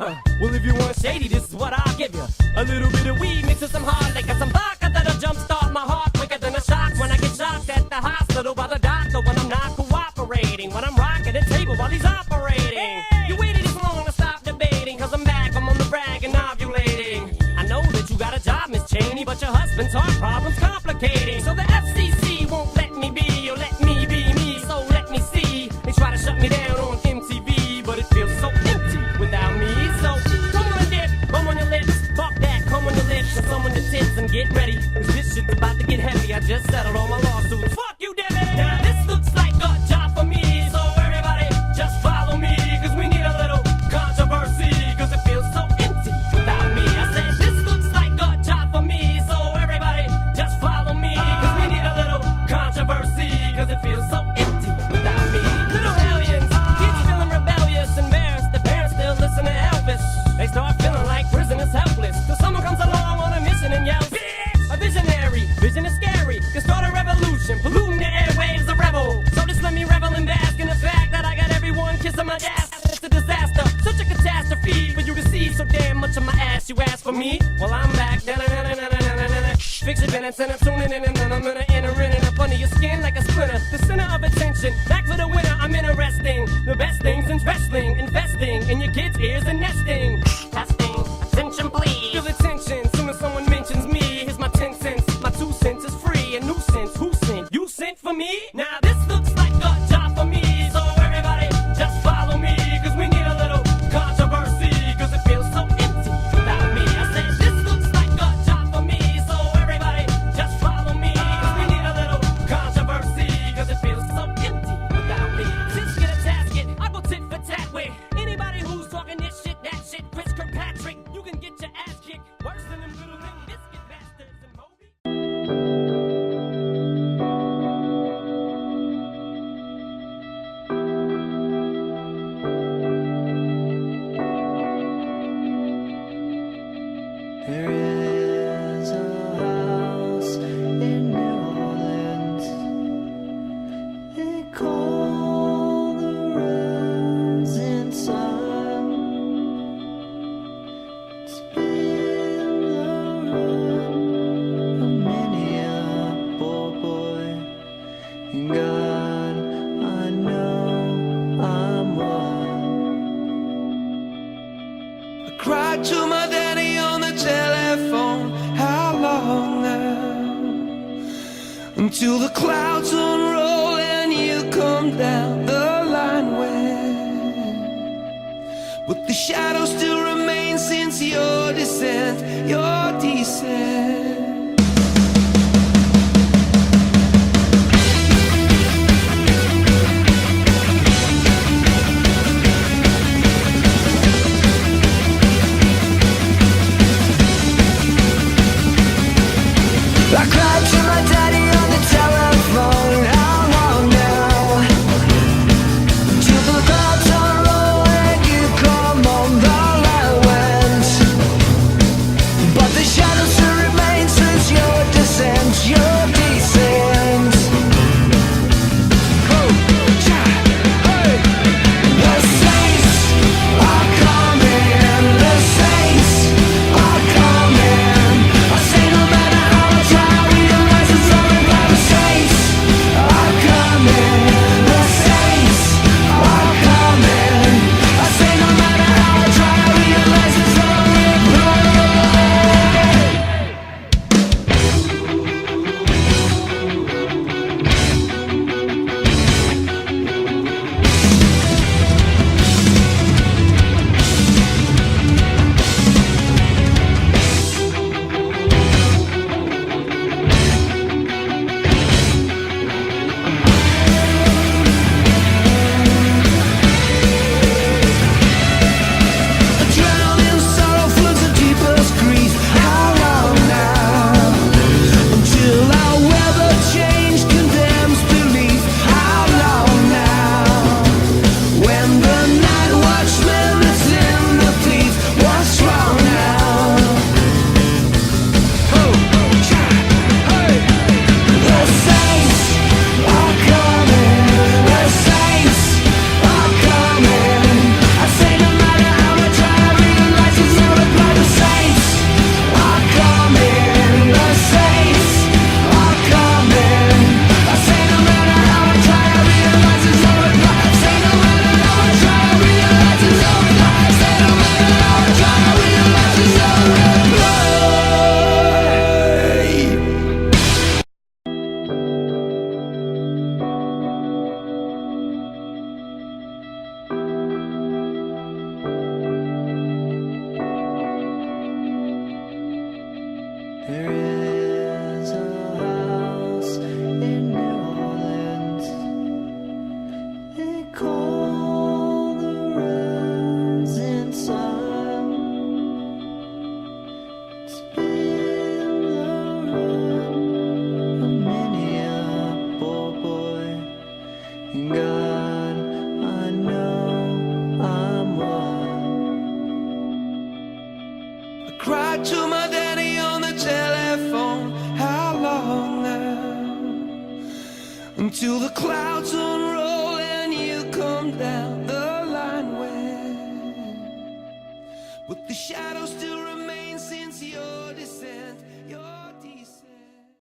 Well, if you want shady, this is what I'll give you. A little bit of weed mixed with some hard liquor, some vodka that'll jumpstart my heart quicker than a shock when I get shocked at the hospital by the doctor when I'm not cooperating, when I'm rocking the table while he's operating. Hey! You waited this long to stop debating, cause I'm back, I'm on the brag and ovulating. I know that you got a job, Miss Cheney, but your husband's heart problem's complicating. So the FCC won't let me be, or let me be me, so let me see. They try to shut me down on MTV, but it feels so empty without me. So come on dip, bum on your lips, fuck that, come on your lips, and some on your tits, and get ready, cause this shit's about to get heavy. I just settled all my lawsuits. Fuck you, Debbie! Now this looks like a job for me, so everybody just follow me, cause we need a little controversy, cause it feels so empty without me. I said this looks like a job for me, so everybody just follow me, cause we need a little controversy, cause it feels so empty without me. Little hellions, kids feeling rebellious, embarrassed, the parents still listen to Elvis. They start feeling like prisoners helpless, till someone comes along on a mission and yells, bitch! A visionary, vision is scary, can start a revolution, polluting the airwaves, a rebel. So just let me revel and bask in the fact that I got everyone kissing my ass. It's a disaster, such a catastrophe for you to see so damn much of my ass. You ask for me? Well, I'm back. Fix your minutes and I'm tuning in and then I'm gonna enter in and up under your skin like a splinter. The center of attention, back for the winner, I'm interesting. The best things in wrestling, investing in your kids' ears and nesting. Testing, attention please. Feel the tension, soon as someone mentions me. Here's my 10 cents, my 2 cents is free. A nuisance, who sent? You sent for me? Now this looks like a job for me, so everybody just follow me, cause we need a little controversy, cause it feels so empty without me. I said this looks like a job for me, so everybody just follow me, cause we need a little controversy, cause it feels so empty without me. Since get a tasket, I go tit for tat with anybody who's talking this shit, that shit. Chris Kirkpatrick, you can get your ass kicked worse than them little Limp Bizkit bastards and Moby. There is a house in New Orleans. They call the rising sun. It's been the run of many a poor boy. And God, I know I'm one. I cried to my daddy on the telephone. How long now? Until the clouds unroll and you come down the line where, but the shadow still remains since your descent, your descent. I cried to my daddy on the telephone. How long now? Till the clouds unroll and you come on the line went. But the shadow still remains since your descent, your descent. Oh, hey. The saints are coming, the saints are coming. I say no matter how much I until the clouds unroll and you come down the line with the shadows still